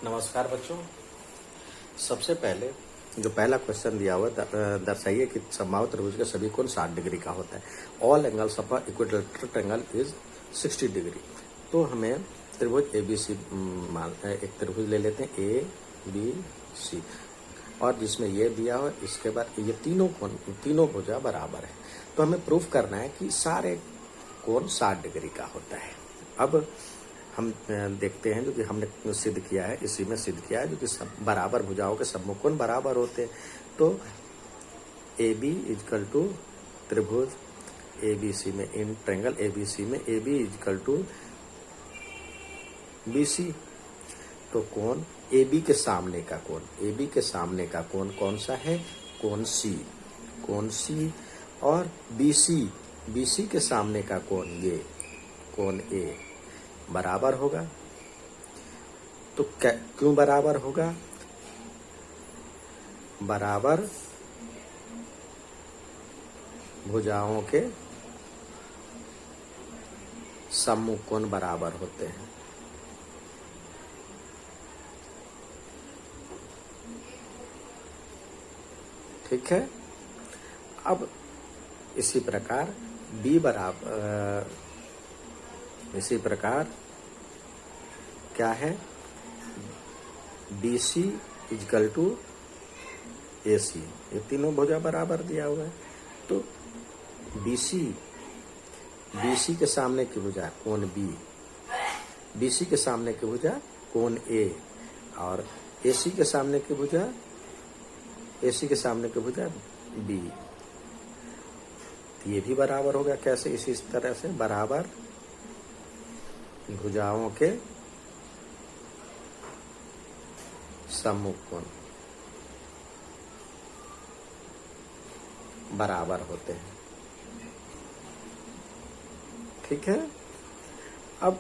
नमस्कार बच्चों। सबसे पहले जो पहला क्वेश्चन दिया हुआ दर्शाइए कि समबाहु त्रिभुज के सभी कोण 60 डिग्री का होता है। All angles of equilateral angle is 60 degree. तो हमें त्रिभुज ABC एक त्रिभुज ले लेते हैं ABC, और जिसमें ये दिया हुआ इसके बाद ये तीनों भुजा बराबर है। तो हमें प्रूफ करना है कि सारे कोण 60 डिग्री का होता है। अब हम देखते हैं जो कि हमने सिद्ध किया है, इसी में सिद्ध किया है जो कि सब बराबर भुजाओं के सब कोण बराबर होते हैं। तो AB इजकल टू त्रिभुज ABC में इन ट्रायंगल ABC में AB इजकल टू BC। तो कोण AB के सामने का कोण, AB के सामने का कोण कौन सा है? कोण C। और BC के सामने का कोण ये कोण A बराबर होगा। तो क्यों बराबर होगा? बराबर भुजाओं के सम्मुख कोण बराबर होते हैं। ठीक है। अब इसी प्रकार इसी प्रकार क्या है? BC इजकल टू AC, ये तीनों भुजा बराबर दिया हुआ है। तो BC के सामने की भुजा कोण B, BC के सामने की भुजा कोण A, और AC के सामने की भुजा B। तो ये भी बराबर होगा। कैसे? इसी तरह से बराबर भुजाओं के सम्मुख कोण बराबर होते हैं। ठीक है। अब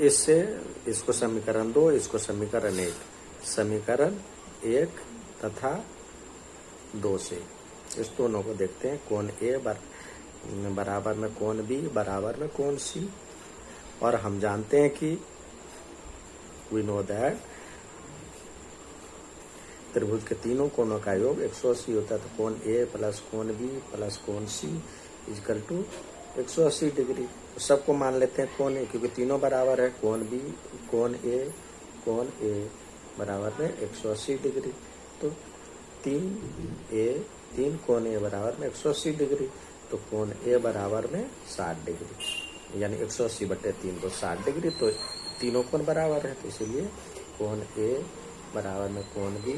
इसको समीकरण 2, इसको समीकरण 1, समीकरण 1 तथा 2 से इस दोनों को देखते हैं। कोण A बराबर में कोण B बराबर में कोण C। और हम जानते हैं कि वी नो दैट त्रिभुज के तीनों कोणों का योग 180 होता है। तो कोण A प्लस कोण B प्लस कोण C इजकल टू 180 डिग्री। सबको मान लेते हैं कोण A, क्योंकि तीनों बराबर है। कोण B कोण A बराबर में 180 डिग्री। तो 3 कोण A बराबर में 180 डिग्री। तो कोण A बराबर में 60 डिग्री, यानी 180/3 तो 60 डिग्री। तो तीनों कोण बराबर है, तो इसीलिए कोण A बराबर में कोण B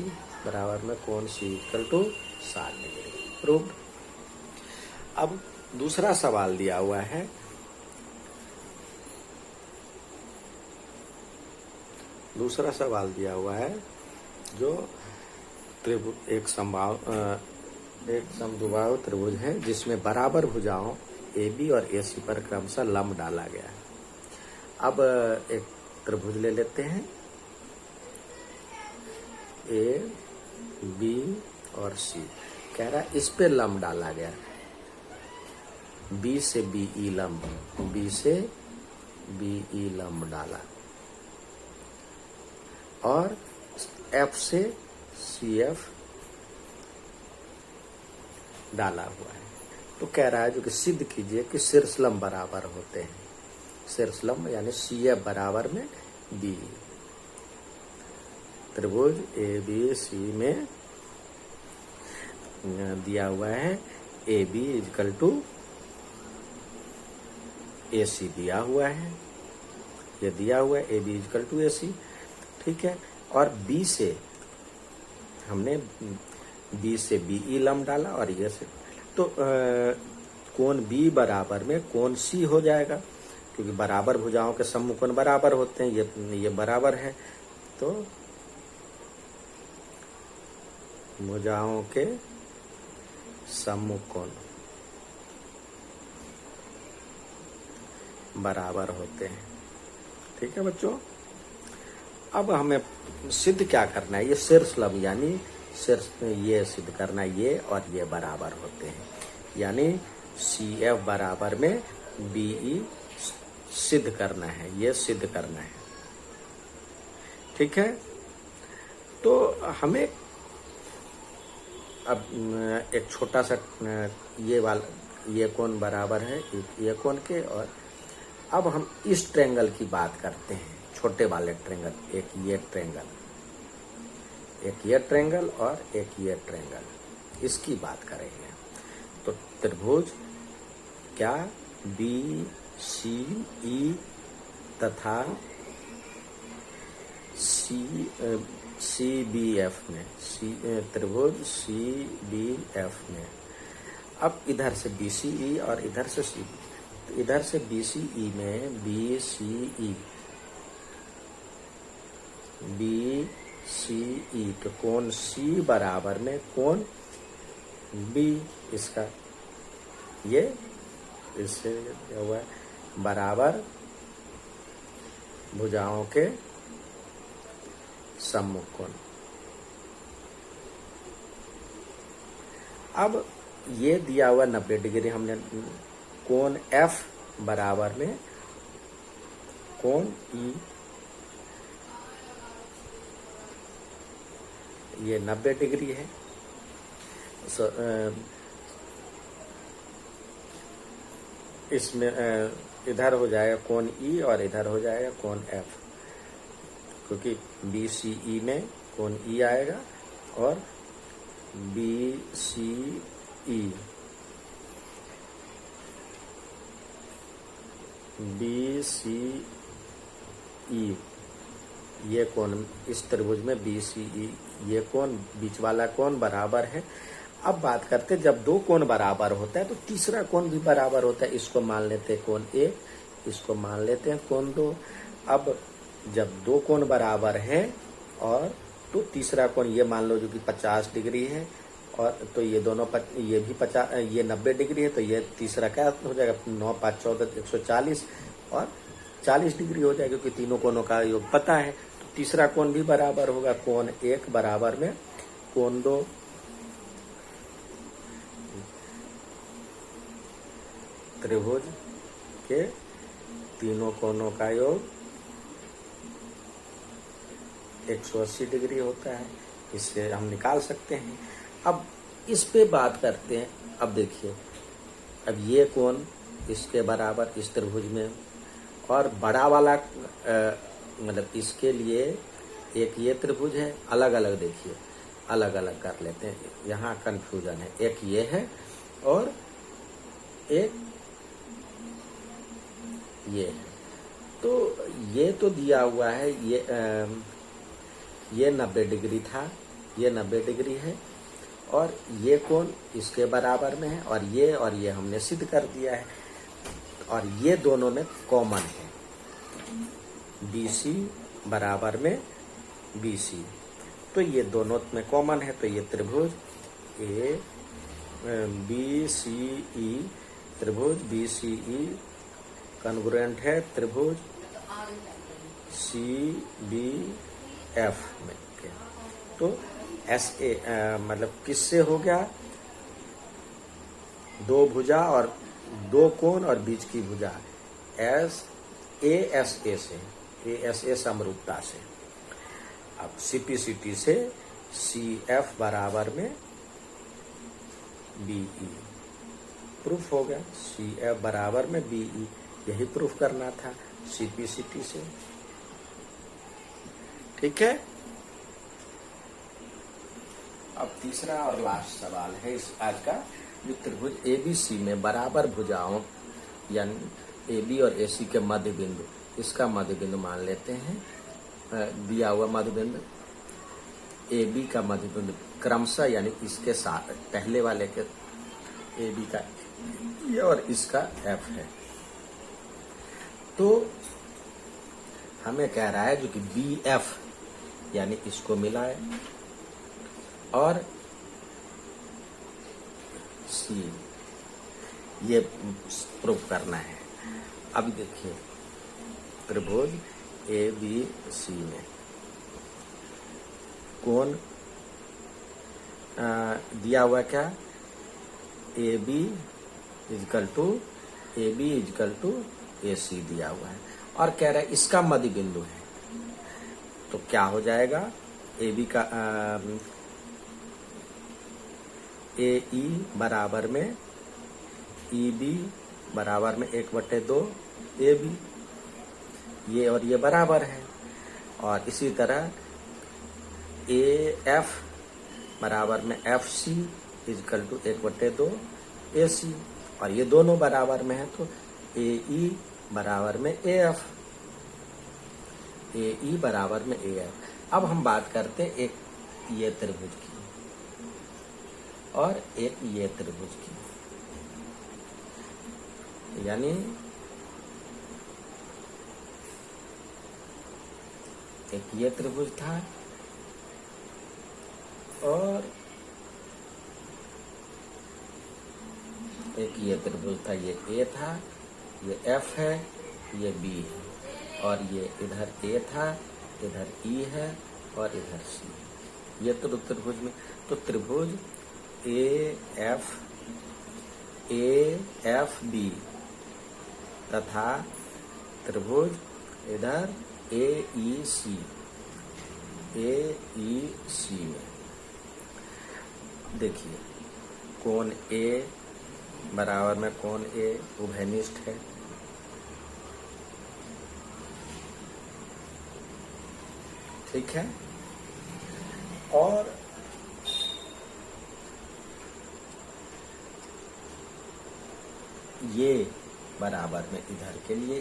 बराबर में कोण C इक्वल टू 60 डिग्री। प्रूव्ड। अब दूसरा सवाल दिया हुआ है। जो त्रिभुज एक समद्विबाहु त्रिभुज है जिसमें बराबर भुजाओं AB और AC पर क्रमशः लंब डाला गया है। अब एक त्रिभुज ले लेते हैं A, B और C। कह रहा है इस पे लंब डाला गया, B से BE लंब डाला, और F से CF डाला हुआ है। तो कह रहा है जो कि सिद्ध कीजिए कि शीर्ष लंब बराबर होते हैं। शीर्ष लंब यानी CF बराबर में B। त्रिभुज ABC में दिया हुआ है AB इजकल टू AC दिया हुआ है। ये दिया हुआ है AB इजकल टू AC। ठीक है। और B से हमने BE लंब डाला, और ये से तो कोण B बराबर में कोण C हो जाएगा, क्योंकि बराबर भुजाओं के सम्मुख कोण बराबर होते हैं। ये बराबर है, तो भुजाओं के सम्मुख कोण बराबर होते हैं। ठीक है बच्चों। अब हमें सिद्ध क्या करना है? ये शीर्ष लंब यानी शीर्ष ये सिद्ध करना है, ये और ये बराबर होते हैं, यानी CF बराबर में BE सिद्ध करना है, ये सिद्ध करना है। ठीक है। तो हमें अब एक छोटा सा ये कोण बराबर है ये कोण के, और अब हम इस ट्रायंगल की बात करते हैं, छोटे वाले ट्रायंगल, एक ये ट्रायंगल और एक ये ट्रायंगल, इसकी बात करेंगे। तो त्रिभुज क्या BCE तथा CBF में, त्रिभुज CBF में, अब इधर से BCE और इधर से CB, तो इधर से BCE में BCE तो कोण C बराबर में कोण B, इसका ये इससे क्या हुआ है, बराबर भुजाओं के सम्मुख कोण। अब ये दिया हुआ 90 डिग्री, हमने कोण F बराबर में कोण E, ये 90 डिग्री है। इसमें इधर हो जाएगा कोण E और इधर हो जाएगा कोण F, क्योंकि BCE में कोण E आएगा और BCE ये कोण इस त्रिभुज में BCE ये कोण बीच वाला कोण बराबर है। अब बात करते हैं जब दो कोण बराबर होता है तो तीसरा कोण भी बराबर होता है। इसको मान लेते हैं कोण 1, इसको मान लेते हैं कोण 2। अब जब दो कोण बराबर है और तो तीसरा कोण ये मान लो जो कि 50 डिग्री है, और तो ये दोनों ये भी 50 ये 90 डिग्री है, तो ये तीसरा क्या हो जाएगा 9 5 14 140 और 40 डिग्री हो जाएगा, क्योंकि तीनों कोणों का योग पता है। तो तीसरा कोण भी बराबर होगा कोण 1 बराबर में कोण 2। त्रिभुज के तीनों कोणों का योग 180 डिग्री होता है, इससे हम निकाल सकते हैं। अब इस पे बात करते हैं। अब देखिए, अब ये कोण इसके बराबर इस त्रिभुज में, और बड़ा वाला मतलब इसके लिए एक ये त्रिभुज है, अलग अलग देखिए अलग अलग कर लेते हैं, यहाँ कंफ्यूजन है। एक ये है और एक ये है। तो ये तो दिया हुआ है ये 90 डिग्री था, ये 90 डिग्री है, और ये कोण इसके बराबर में है, और ये हमने सिद्ध कर दिया है। और ये दोनों में कॉमन है, BC बराबर में BC, तो ये दोनों में कॉमन है। तो ये त्रिभुज BCE त्रिभुज BCE कॉन्ग्रुएंट है त्रिभुज CBF में। तो SA मतलब किससे हो गया, दो भुजा और दो कोण और बीच की भुजा ASA से, ASA समरूपता से। अब CPCT से CF बराबर में BE प्रूफ हो गया, CF बराबर में BE, यही प्रूफ करना था CPCT से। ठीक है। अब तीसरा और लास्ट सवाल है इस आज का, जो त्रिभुज ABC में बराबर भुजाओं यानी AB और AC के मध्य बिंदु, इसका मध्य बिंदु मान लेते हैं। दिया हुआ मध्य बिंदु AB का मध्य बिंदु क्रमशः यानी इसके साथ पहले वाले के AB का ये और इसका F है। तो हमें कह रहा है जो कि BF यानी इसको मिलाए और C ये प्रूव करना है। अब देखिए त्रिभुज ABC में कोण दिया हुआ क्या, AB इजकल टू AC दिया हुआ है, और कह रहा है इसका मध्य बिंदु है। तो तो क्या हो जाएगा, ए बी का ए ई बराबर में ई बी बराबर में 1/2 ए बी, ये और ये बराबर है। और इसी तरह ए एफ बराबर में एफ सी इजकल टू 1/2 ए सी, और ये दोनों बराबर में है तो ए ई बराबर में ए एफ, ए ई बराबर में ए एफ। अब हम बात करते हैं एक ये त्रिभुज की और एक ये त्रिभुज की, यानी एक ये त्रिभुज था और एक ये त्रिभुज था, ये ए था, ये एफ है, ये बी है, और ये इधर ए था, इधर ई है और इधर सी। ये तो त्रिभुज में, तो त्रिभुज ए एफ बी तथा त्रिभुज इधर ए ई सी में देखिए, कोण ए बराबर में कोण ए उभयनिष्ठ है, ठीक है। और ये बराबर में इधर के लिए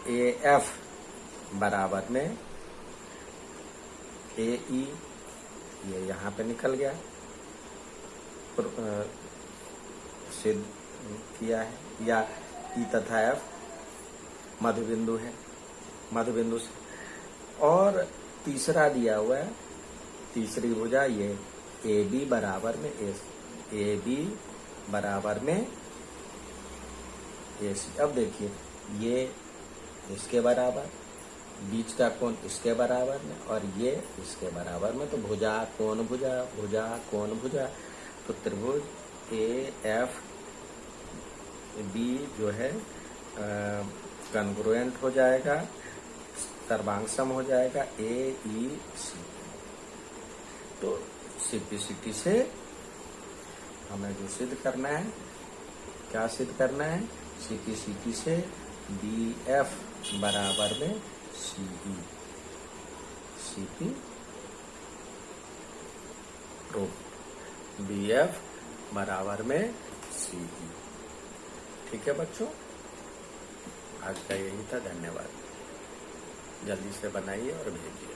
ए एफ बराबर में ए ई, ये यहाँ पे निकल गया, सिद्ध किया है, या ई तथा एफ मध्य बिंदु है, मध्य बिंदु से। और तीसरा दिया हुआ है, तीसरी भुजा ये ए बी बराबर में ए बी बराबर में ए सी। अब देखिए, ये इसके बराबर, बीच का कोण इसके बराबर में और ये इसके बराबर में, तो भुजा कोण भुजा, भुजा कोण भुजा, तो त्रिभुज ए एफ बी जो है कन्ग्रुएंट हो जाएगा, सर्वांगसम हो जाएगा ए ई सी। तो सिंप्लिसिटी से हमें जो सिद्ध करना है, क्या सिद्ध करना है, सिंप्लिसिटी से बी एफ बराबर में CE, CP proof, B F बराबर में सीई। ठीक है बच्चों, आज का यही था। धन्यवाद। जल्दी से बनाइए और भेजिए।